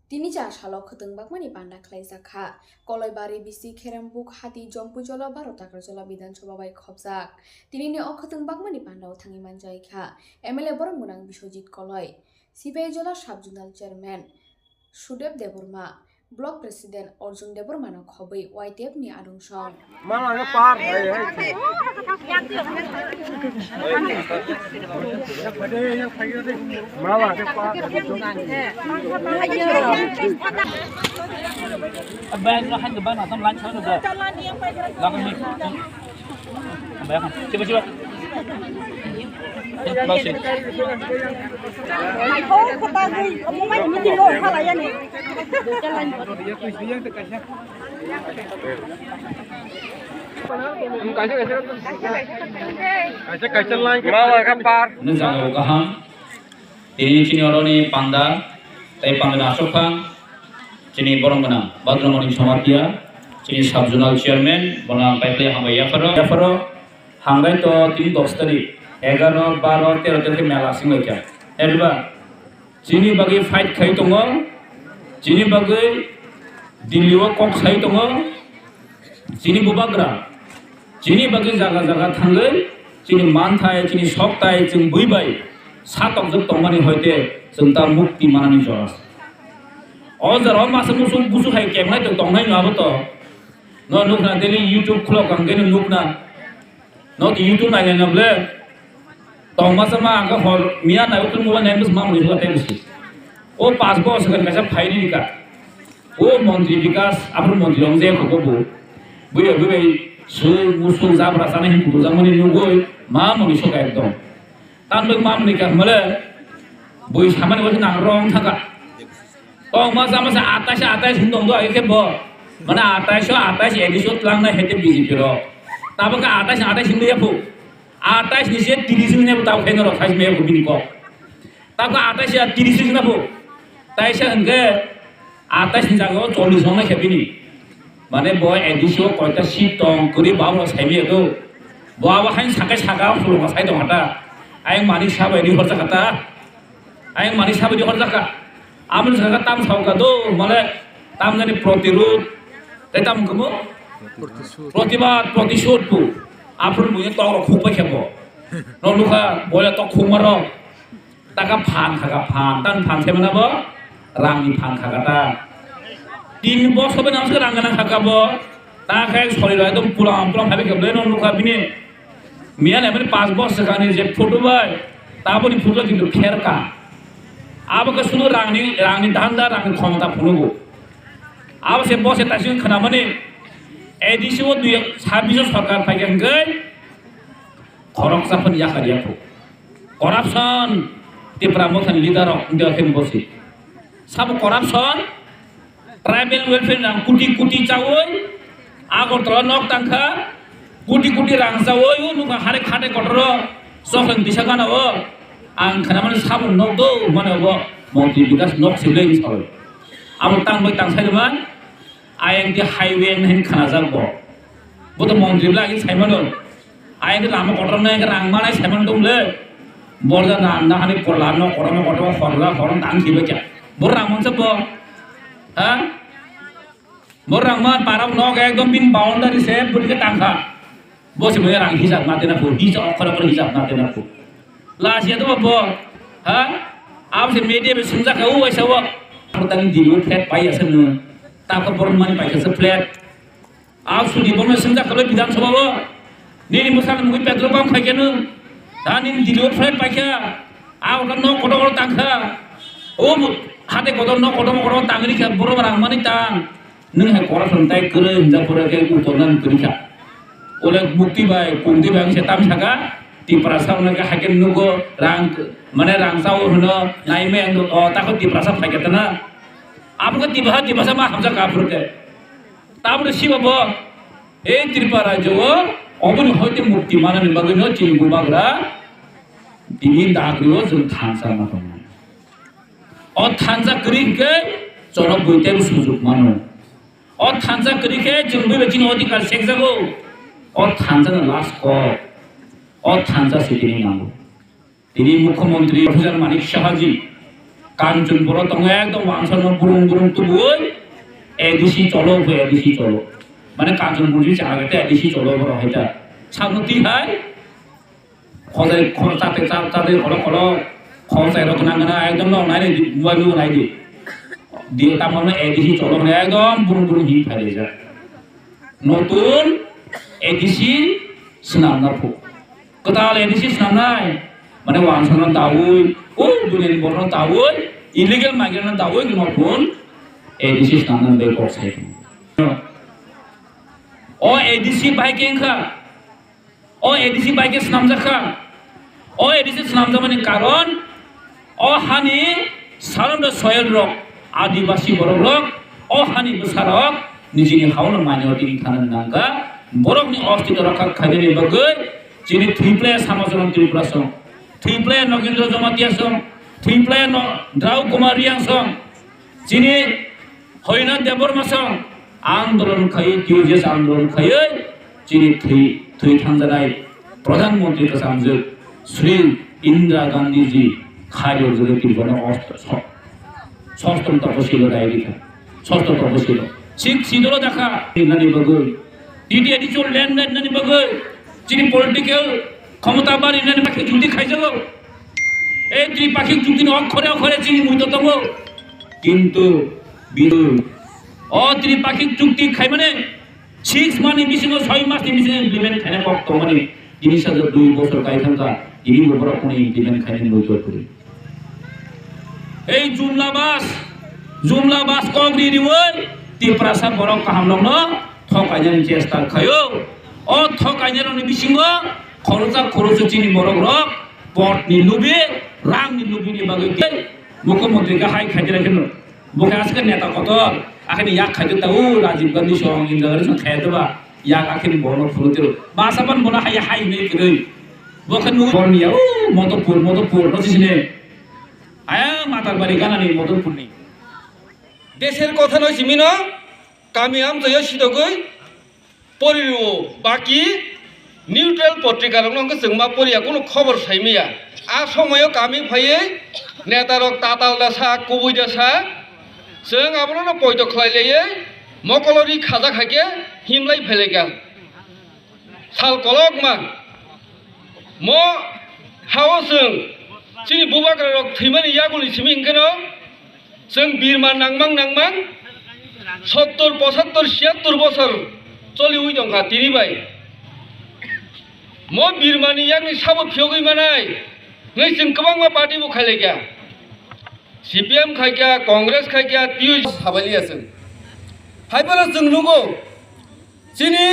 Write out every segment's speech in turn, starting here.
Tini ja shalok khoteng bakmani panda khlai jakha koloibari bisi kherembuk hati jompujola 12 takar jola bidan sabha bai khobjak tini ni okhoteng bakmani panda thangi manjai kha MLA Borongmunang Biswajit Koloi CPI jola subjunal chairman Sudev Deborma Block President Arjun Deborma no khobui YTF ni adungsong Malah par malah par Abang nó hành abang atau lunch sana dah. Lakukan ni. Abang kan. Coba. Bagus. Mày thôi, cô ta đi, ông mấy mình đi lôi sao lại vậy? malah par Nung jangan kaham. Ini sini orang ni panda, tapi panda nasukang. Sini Borongmunang, Badromani Samartia, sini subjunal chairman, Bonang Paiple Hambai Yafaro, Hambai to 3 dostari, 11, 12, 13 ke mela single kya. Elba, sini bagi fight khai tongo, sini bagi diliwa kok khai tongo, sini bubagra, sini bagi jaga-jaga thangai, sini manthai, sini soktai, sini buibai, satok jok tongmani hoite, senta mukti manani joras. Ozer masa musuh hai kemai tu tong hai ngapa tu? No nukna daily YouTube khulok angge nukna. No YouTube nai nai ble. Tong masa ma angka hor mia nai utul muan nai mus mam ribu atai musi. O passport sekarang macam fairi dika. O Menteri Vikas, apa Menteri Ongje kokobu. Buya su musuh zabra sana himpul zamani nugoi mam musuh kaya tu. Tan beg mam nikah male. Buya saman wajib nang rong thaka. Oh masa atas hindong doa itu bo, mana atas edisot lang na hete busy pero, tapi kan atas hindu ya bu, atas ni sih tirisin ni tahu kena roh, me bu bini ko, tapi atas ya tirisin na bu, tapi saya enggak atas ni jago 40 orang na bini, mana boy edisot kau itu sitong kuri bawa saya itu, bawa hanya sakit flu mas saya tu mata, ayam manis siapa ini horja kata, ayam manis siapa ini horja kata. Amun sekarang tam sauka tu, malah tam ni protirut, tapi tam kamu protisud tu, apun punya tolak kupai kebo, noluka boleh tok kumaro, takap pan, tan pan siapa bo, rangi pan kagata, tin bos kau benam sekarang kan kagabo, tak kayak sorry lah itu pulang habis kebeli noluka bini, mian ni pas bos sekarang ni je foto bay, tapi ni foto itu kherka. Apa kesudu rangi danda rangi khomta punugo. Apa se bos etasi kenapa ni? Edisi wo dua habis sarkar pakai enggak? Korupsi ya kaya tu. Korupsi di pramukan leader dia akan bosi. Sabu korupsi, tribal welfare yang kuti cawoi, agar terlalu tangka, kuti rang cawoi, nuka hari kotor, soalnya disakan awak. Ang kenapa ni sabun nok tu mana awak Menteri Vikas nok sebelum ini. Amun tang saya deman, ayang di highway ni kena jangko. Buat Menteri lagi saya mana? Ayang di lama kotor ni kerang mana saya mana tu le. Borda nanda hani korlano korang tang siapa cak. Borang mana sebab? Ha? Borang mana parang nok ekdom bin boundary saya pun ke tangka. Bos sebenarnya rang hisap mati nak pun hisap kalau hisap mati nak pun. Last year tu apa? Ha? Apa sih media bersunjak kau aisyah wak? Pertanyaan di luar flat payah sana. Tak keperluan payah seplat. Apa sudi pun bersunjak kalau bidang sebab wak? Ni misalnya mungkin petrol pump payah nu. Dan ini di luar flat payah. Apa kan nok kodok tangka? Oh, hati kodok nok kodok tangga ni kan boro barang mana tang? Neng hai koras santai keren japura ke utonan kerja. Oleh bukti baik, setam saga. Di perasaan mereka hakim nugo mana rang sawo heno naime anu takut di perasaan hakim tena apa kan tiba sama hamzah kabur ke tapi si babo tripara jowo obun hoite mukti mana ni bagino cinggu bagra dingin dagrio jeng thansa makon thansa kering ke coro buite sujuk mano thansa kering ke jeng bui becin odikar sekjago thansa na last call और थांसा city नहीं आंगो। ini Mukhyamentri Profesor Manik Shahaji Kanchanpur দङ একদম ওয়ানসানো বুরুং বুরুং তুবুই ADC চলো ADC চলো মানে কাঞ্চনপুরি জায়গাতে ADC চলো বড় হয়টা সামতি হাই খজাই খরচাতে চাতে খড় খড় খরচাই রক নাঙ্গনা একদম নাই মুবাইল নাই দিয়ে তারপরে এডিসি চলো মানে একদম বুরুং বুরুং হি ফাইলে যা নতুন এডিসি স্নামনা ফু কোথাও এডিসি স্নামনাই মানে ওয়ানসানো দাউই ও দুনিয়ার বড় দাউই ইলিগেল মাইগ্রেন্ট দাউই গমপুন এডিসি স্নামনা বে করছে ও এডিসি বাইকিং খা ও এডিসি বাইকে স্নামজাখা ও এডিসি স্নামজামানি কারণ ও হানি সারন্দ সয়েল রক আদিবাসী বড় রক ও হানি বসারক নিজেনি হাওন মাইনরিটি খানান নাঙ্গা বরকনি অস্তিত্ব রক্ষা খাইনি বগৈ যিনি থিপ্লে সামজরম ত্রিপুরা সং থিপ্লে নগেন্দ্র জমাতিয়া সং থিপ্লে দ্রাউ কুমারিয়া সং যিনি হরিনাথ দেববর্মা সং আন্দোলন খাই টিউজেস আন্দোলন খাই যিনি থুই থানজানাই প্রধানমন্ত্রী কাসামজু শ্রী ইন্দিরা গান্ধী জি খাইর জুড়ে ত্রিপুরা ষষ্ঠম তপশিল রায়রিখা ষষ্ঠ তপশিল শিখ সিদল দেখা নানি বগৈ ডিডি এডিচল ল্যান্ড নানি বগৈ যিনি পলিটিক্যাল ক্ষমতা বাড়ি নানি পাখি চুক্তি খাইছিল এই ত্রিপাক্ষিক চুক্তি অক্ষরে অক্ষরে চিনি মুইততম কিন্তু বিরোধ ত্রিপাক্ষিক চুক্তি খাই মানে 6 মানি বিশিং 6 মাস বিশিং ইমপ্লিমেন্ট খাইনা পক্ত মানে জিনিস 2 বছর কাই থাকা ইনি উপর কোন ইমপ্লিমেন্ট খাইনি নজর করে এই জুমলা বাস কগরি রিওই ত্রিপ্রাসা বড় কাহামলং ঠকাইনি চেষ্টা খায়ো ঠকাইনি বিশিং খরচ চিনি বড় রক পট নি লুবি রাং নি লুবি নি বাগৈ মুখ্যমন্ত্রী কা হাই খাইতে রাখেন বকে আজকে নেতা কত আখনি ইয়াক খাইতে তাও রাজীব গান্ধী সং ইন্দিরা গান্ধী সং খাইতে বা ইয়াক আখনি বড় ফুলতে বাসাবান বনা হাই নেই করে বকে নু বর্নিয়া মদপুর নচিনে আয়া মাতার বাড়ি গানানি মদপুর নেই দেশের কথা নয় সিমিন কামি আম জয় সিদগৈ পরিরো বাকি নিউট্রাল পত্রিকা রং जों পরিয়া কোনো খবর সাইমিয়া আ সময় কামি ফাইয়ে নেতারক তাতাল দাসা কবুই দাসা जों आबोनो पयत खलायलायै मकलरि खाजा खाके हिमलाय फेलेगा साल कलक मा म हाव जों चिनि बुबाग्रा रक थैमानि यागुलि सिमिंगनो जों बिरमा नांमां 70 75 76 बছर चलि उइ दंखा तिरिबाय म बिरमानि यागनि साबो फियोगै मानाय नै जों गोबां मा पार्टी बु खायलायगा CPM खायगा कांग्रेस खायगा टिउज हाबालिया जों हायबाला जों नुगौ जिनि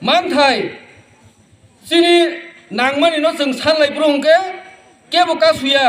मानथाय जिनि नांमानि न जों सानलाय ब्रंके केबो कासुया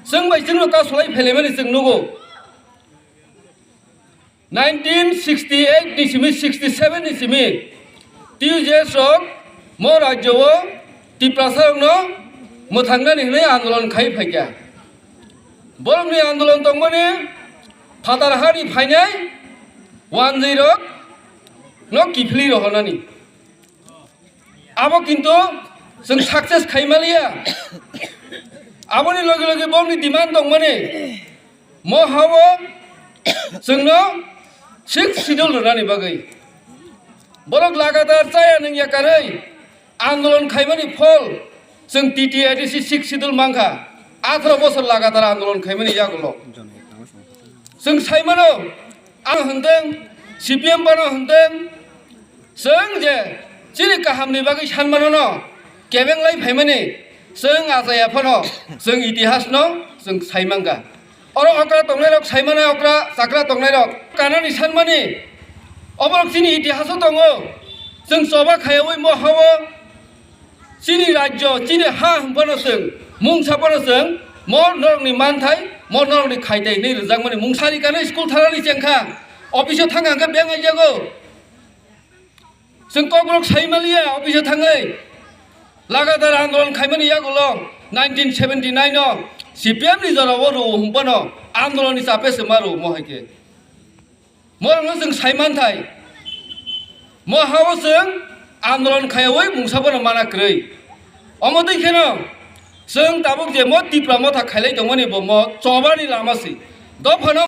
जों बाय जोंनो कासुलाय फेलेमानि जों नुगौ 1968 निसिमि 67 निसिमि टिउजेस रक म राज्यव टिप्रासारनो मोथांनानि हनै आन्दोलन खाय फायगा बरमनि आन्दोलन दंमोन फादार हारि फायनाय 10 न किफली रहनानि आबो किन्तु जों सक्सेस खायमालिया आबोनि लगे लगे बरमनि डिमान्ड दंमोन म हावो जोंनो 6 शिड्यूल रनानि बागै बरक लागातार जाया नों याकारै आन्दोलन खायमानि फल जों TTIDC 6 शिड्यूल मांखा 18 बছর লাগাতার আন্দোলন খাইমানি ইয়াগুলো जों साइमानो आं होनदों CPM बानो होनदों जों जे जिनि गाहामनि बागै सानमानो न केबेंलाय फाइमानि जों आजायाफानो जों इतिहासनो जों साइमांगा अर अक्रा तंनाय रक साइमाना अक्रा जाग्रा तंनाय रक कानानि सानमानि अबरक जिनि इतिहासो दङ जों सभा खायावै म हावो जिनि राज्य जिनि हा हम्पानो जों मुंसाफोर जों म नरंनि मानथाय म नरंनि खायदाय नै रजांमानि मुंसारि गानो स्कुल थानानि जेंखा अफिसाव थांगांगा बेंक आइजागौ जों कग्रक साइमालिया अफिसाव थाङै लागातार आन्दोलन खायमानि यागुल 1979 न CPM नि जराव रो हमपानो आन्दोलननि चापेस मारो महैके मरंनो जों साइमानथाय म हावो जों आन्दोलन खायावै मुंसाफोर मानाक्रै अमदैखेनो जों दाबो जे मो तिप्रा मथा खायलाय दंमोन बो मो चबानि लामासि द फनो